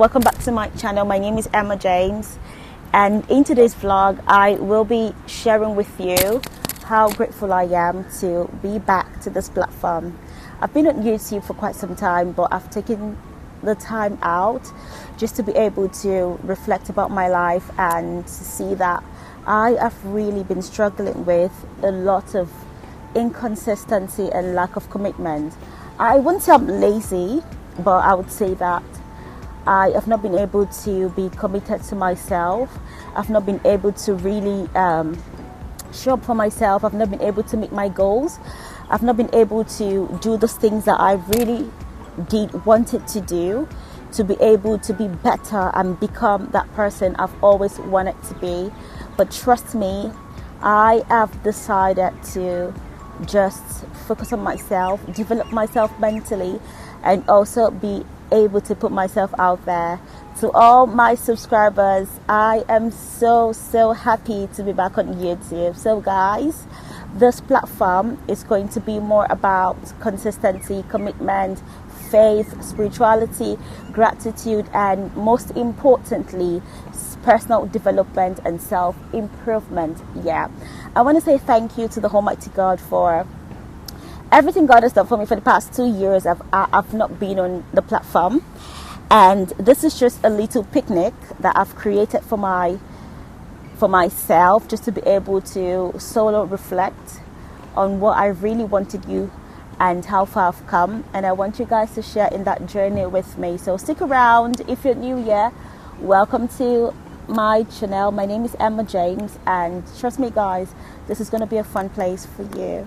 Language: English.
welcome back to my channel. My name is Emma James, and in today's vlog I will be sharing with you how grateful I am to be back to this platform. I've been on YouTube for quite some time, but I've taken the time out just to be able to reflect about my life and to see that I have really been struggling with a lot of inconsistency and lack of commitment. I wouldn't say I'm lazy, but I would say that I have not been able to be committed to myself. I've not been able to really show up for myself. I've not been able to meet my goals. I've not been able to do those things that I really wanted to do, to be able to be better and become that person I've always wanted to be. But trust me, I have decided to just focus on myself, develop myself mentally, and also be able to put myself out there. To all my subscribers, I am so happy to be back on YouTube. So guys, this platform is going to be more about consistency, commitment, faith, spirituality, gratitude, and most importantly, personal development and self-improvement. I want to say thank you to the Almighty God for everything God has done for me for the past 2 years. I've not been on the platform, and this is just a little picnic that I've created for myself, just to be able to solo reflect on what I really want to do and how far I've come, and I want you guys to share in that journey with me. So stick around. If you're new here, welcome to my channel. My name is Emma James, and trust me guys, this is going to be a fun place for you.